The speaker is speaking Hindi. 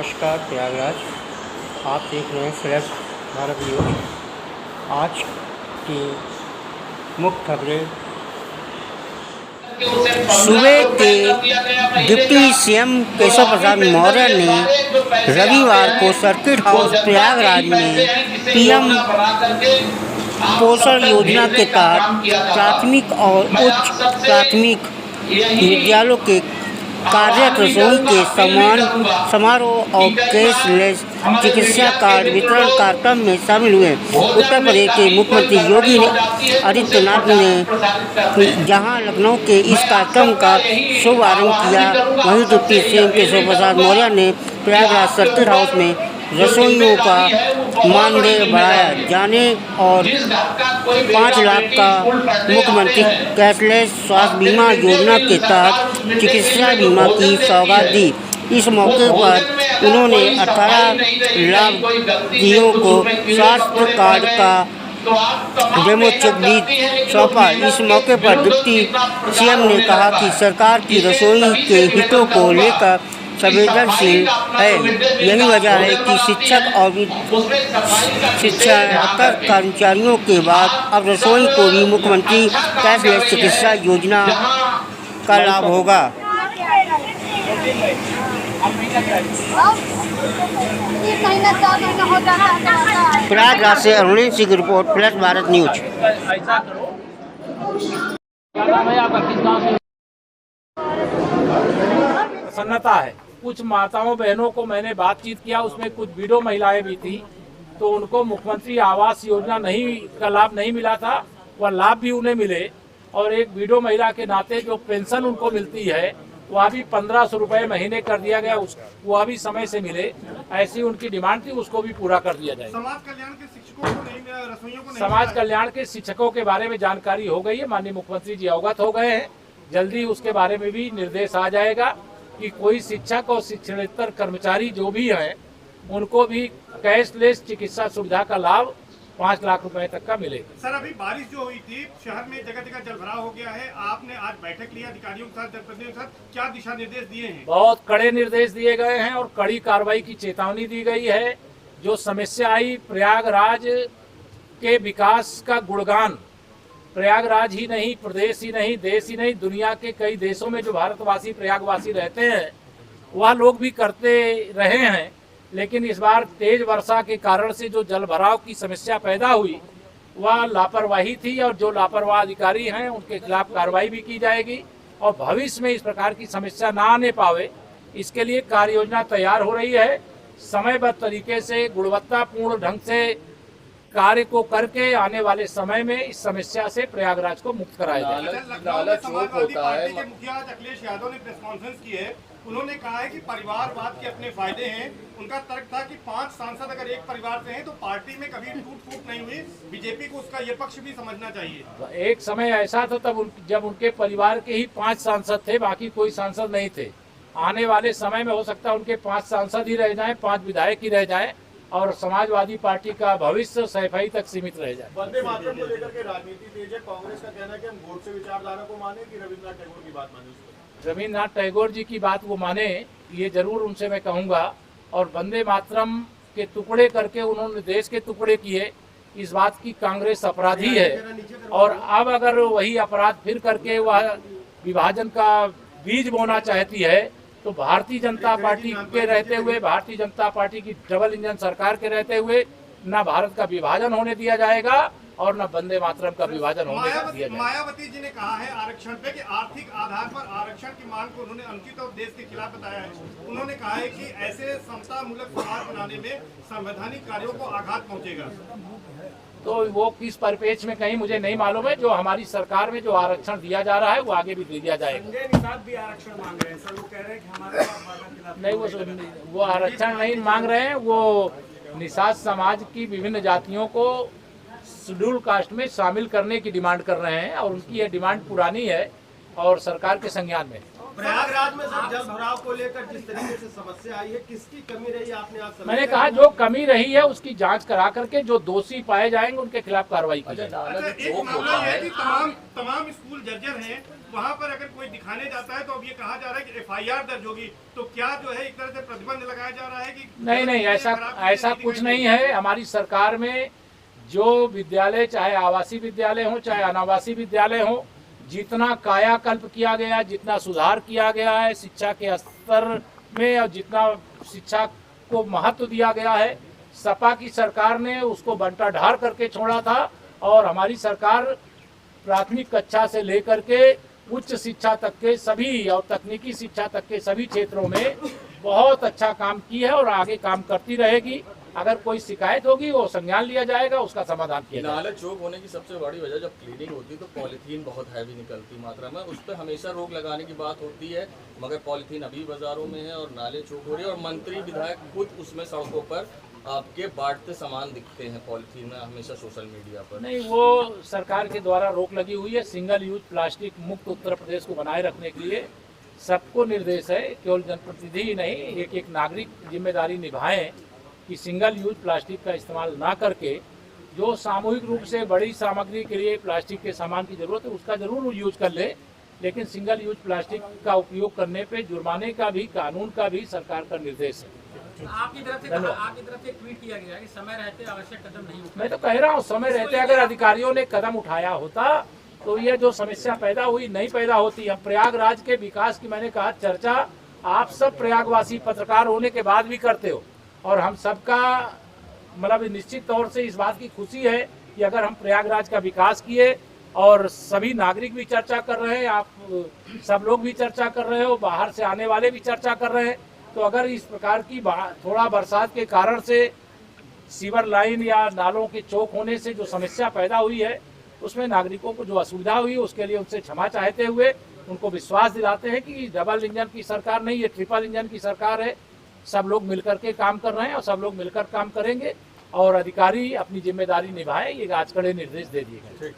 नमस्कार प्रयागराज, आप देख रहे हैं फ्लैश भारत न्यूज। आज की मुख्य खबरें। सूबे के डिप्टी सीएम केशव प्रसाद मौर्य ने रविवार को सर्किट हाउस प्रयागराज में पीएम पोषण योजना के तहत प्राथमिक और उच्च प्राथमिक विद्यालयों के कार्यरत रसोई के सम्मान समारोह और कैशलेस चिकित्सा कार्ड वितरण कार्यक्रम में शामिल हुए। उत्तर प्रदेश के मुख्यमंत्री योगी आदित्यनाथ ने जहां लखनऊ के इस कार्यक्रम का शुभारंभ किया, वहीं डिप्टी सीएम केशव प्रसाद मौर्य ने प्रयागराज सर्किट हाउस में रसोइयों का मानदेय बढ़ाया जाने और 5 लाख का मुख्यमंत्री कैशलेस स्वास्थ्य बीमा योजना के तहत चिकित्सा बीमा की सौगात दी। इस मौके पर उन्होंने 18 लाभार्थियों को स्वास्थ्य कार्ड का डेमो चेक भी सौंपा। इस मौके पर डिप्टी सीएम ने कहा कि सरकार की रसोई के हितों को लेकर संवेदनशील है। यही वजह है कि शिक्षक और शिक्षाकर कर्मचारियों के बाद अब रसोई को भी मुख्यमंत्री कैशलेस चिकित्सा योजना का लाभ होगा। प्रयागराज से अरुण सिंह की रिपोर्ट, फ्लैश भारत न्यूज। प्रसन्नता है। कुछ माताओं बहनों को मैंने बातचीत किया, उसमें कुछ विडो महिलाएं भी थी, तो उनको मुख्यमंत्री आवास योजना का लाभ नहीं मिला था, वह लाभ भी उन्हें मिले। और एक विडो महिला के नाते जो पेंशन उनको मिलती है वह भी 1500 रुपये महीने कर दिया गया, वह भी समय से मिले। ऐसी उनकी डिमांड थी, उसको भी पूरा कर दिया जाए। समाज कल्याण के शिक्षकों को नहीं मिला, रसोइयों को नहीं। समाज कल्याण के शिक्षकों के बारे में जानकारी हो गई है, माननीय मुख्यमंत्री जी अवगत हो गए हैं। जल्दी उसके बारे में भी निर्देश आ जाएगा कि कोई शिक्षक और शिक्षणेतर कर्मचारी जो भी हैं उनको भी कैशलेस चिकित्सा सुविधा का लाभ 5 लाख रुपए तक का मिलेगा। सर, अभी बारिश जो हुई थी, शहर में जगह जगह जलभराव हो गया है। आपने आज बैठक लिया अधिकारियों के साथ, जनप्रतिनिधियों के साथ, क्या दिशा निर्देश दिए हैं? बहुत कड़े निर्देश दिए गए हैं और कड़ी कार्रवाई की चेतावनी दी गई है। जो समस्या आई, प्रयागराज के विकास का गुणगान प्रयागराज ही नहीं, प्रदेश ही नहीं, देश ही नहीं, दुनिया के कई देशों में जो भारतवासी प्रयागवासी रहते हैं वह लोग भी करते रहे हैं। लेकिन इस बार तेज वर्षा के कारण से जो जल भराव की समस्या पैदा हुई वह लापरवाही थी, और जो लापरवाह अधिकारी हैं उनके खिलाफ कार्रवाई भी की जाएगी और भविष्य में इस प्रकार की समस्या ना आने पावे इसके लिए कार्य योजना तैयार हो रही है। समयबद्ध तरीके से गुणवत्तापूर्ण ढंग से कार्य को करके आने वाले समय में इस समस्या से प्रयागराज को मुक्त कराया जाए। समाजवादी पार्टी के मुखिया अखिलेश यादव ने प्रेस कॉन्फ्रेंस की है। उन्होंने कहा है कि परिवारवाद के अपने फायदे हैं। उनका तर्क था कि 5 सांसद अगर एक परिवार से हैं तो पार्टी में कभी टूट फूट नहीं हुई। बीजेपी को उसका ये पक्ष भी समझना चाहिए। एक समय ऐसा था तब जब उनके परिवार के ही 5 सांसद थे, बाकी कोई सांसद नहीं थे। आने वाले समय में हो सकता है उनके 5 सांसद ही रह जाएं, 5 विधायक ही रह जाएं और समाजवादी पार्टी का भविष्य सफाई तक सीमित रह जाए। वंदे मातरम को लेकर के राजनीति तेज है। कांग्रेस का कहना है कि हम वोट से विचारधारा को माने कि रविन्द्रनाथ टैगोर की बात माने। रविन्द्रनाथ टैगोर जी की बात वो माने, ये जरूर उनसे मैं कहूँगा। और वंदे मातरम के टुकड़े करके उन्होंने देश के टुकड़े किए, इस बात की कांग्रेस अपराधी है। और अब अगर वही अपराध फिर करके वह विभाजन का बीज बोना चाहती है तो भारतीय जनता पार्टी के रहते हुए, भारतीय जनता पार्टी की डबल इंजन सरकार के रहते हुए न भारत का विभाजन होने दिया जाएगा और न वंदे मातरम का विभाजन होने दिया जाएगा। मायावती जी ने कहा है आरक्षण पे कि आर्थिक आधार पर आरक्षण की मांग को उन्होंने अनुचित और देश के खिलाफ बताया है। उन्होंने कहा है कि ऐसे समतामूलक समाज बनाने में संवैधानिक कार्यों को आघात पहुंचेगा। तो वो किस परिप्रेक्ष्य में कहीं मुझे नहीं मालूम है। जो हमारी सरकार में जो आरक्षण दिया जा रहा है वो आगे भी दिया जाएगा। संजय निषाद भी आरक्षण मांग रहे हैं सर, वो कह रहे हैं कि हमारे नहीं, वो आरक्षण नहीं मांग रहे हैं। वो निषाद समाज की विभिन्न जातियों को शेड्यूल कास्ट में शामिल करने की डिमांड कर रहे हैं और उनकी यह डिमांड पुरानी है और सरकार के संज्ञान में। प्रयागराज में सर जल भराव को लेकर जिस तरीके से समस्या आई है, किसकी कमी रही आपने आज मैंने कहा जो कमी रही है उसकी जांच करा करके जो दोषी पाए जाएंगे उनके खिलाफ कार्रवाई की जाएगी। अच्छा, एक मामला यह है कि तमाम स्कूल जर्जर हैं, वहाँ पर अगर कोई दिखाने जाता है तो अब ये कहा जा रहा है कि FIR दर्ज होगी, तो क्या जो है एक तरह से प्रतिबंध लगाया जा रहा है कि नहीं, ऐसा कुछ नहीं है। हमारी सरकार में जो विद्यालय, चाहे आवासीय विद्यालय हो चाहे अनावासीय विद्यालय हो, जितना कायाकल्प किया गया, जितना सुधार किया गया है शिक्षा के स्तर में और जितना शिक्षा को महत्व दिया गया है, सपा की सरकार ने उसको बंटा ढार करके छोड़ा था। और हमारी सरकार प्राथमिक कक्षा से लेकर के उच्च शिक्षा तक के सभी और तकनीकी शिक्षा तक के सभी क्षेत्रों में बहुत अच्छा काम की है और आगे काम करती रहेगी। अगर कोई शिकायत होगी वो संज्ञान लिया जाएगा, उसका समाधान किया जाएगा। नाले चौक होने की सबसे बड़ी वजह जब क्लीनिंग होती है तो पॉलीथीन बहुत हैवी निकलती मात्रा में, उस पर हमेशा रोक लगाने की बात होती है, मगर पॉलीथीन अभी बाजारों में है और नाले चौक हो रही है और मंत्री विधायक खुद उसमें सड़कों पर आपके बांटते सामान दिखते हैं पॉलीथीन में हमेशा सोशल मीडिया पर। नहीं, वो सरकार के द्वारा रोक लगी हुई है। सिंगल यूज प्लास्टिक मुक्त उत्तर प्रदेश को बनाए रखने के लिए सबको निर्देश है, केवल जनप्रतिनिधि ही नहीं, एक नागरिक जिम्मेदारी निभाएं कि सिंगल यूज प्लास्टिक का इस्तेमाल ना करके जो सामूहिक रूप से बड़ी सामग्री के लिए प्लास्टिक के सामान की जरूरत है उसका जरूर यूज कर ले, लेकिन सिंगल यूज प्लास्टिक का उपयोग करने पे जुर्माने का भी, कानून का भी सरकार का निर्देश है। आपकी तरफ से ट्वीट किया गया कि समय रहते आवश्यक कदम नहीं उठाए। मैं तो कह रहा हूँ समय रहते अगर अधिकारियों ने कदम उठाया होता तो ये जो समस्या पैदा हुई नहीं पैदा होती। हम प्रयागराज के विकास की, मैंने कहा, चर्चा आप सब प्रयागवासी पत्रकार होने के बाद भी करते हो और हम सबका मतलब निश्चित तौर से इस बात की खुशी है कि अगर हम प्रयागराज का विकास किए और सभी नागरिक भी चर्चा कर रहे हैं, आप सब लोग भी चर्चा कर रहे हो, बाहर से आने वाले भी चर्चा कर रहे हैं, तो अगर इस प्रकार की थोड़ा बरसात के कारण से सीवर लाइन या नालों के चौक होने से जो समस्या पैदा हुई है उसमें नागरिकों को जो असुविधा हुई उसके लिए उनसे क्षमा चाहते हुए उनको विश्वास दिलाते हैं कि डबल इंजन की सरकार नहीं, ये ट्रिपल इंजन की सरकार है। सब लोग मिलकर के काम कर रहे हैं और सब लोग मिलकर काम करेंगे और अधिकारी अपनी जिम्मेदारी निभाए, ये आज कड़े निर्देश दे दिए गए।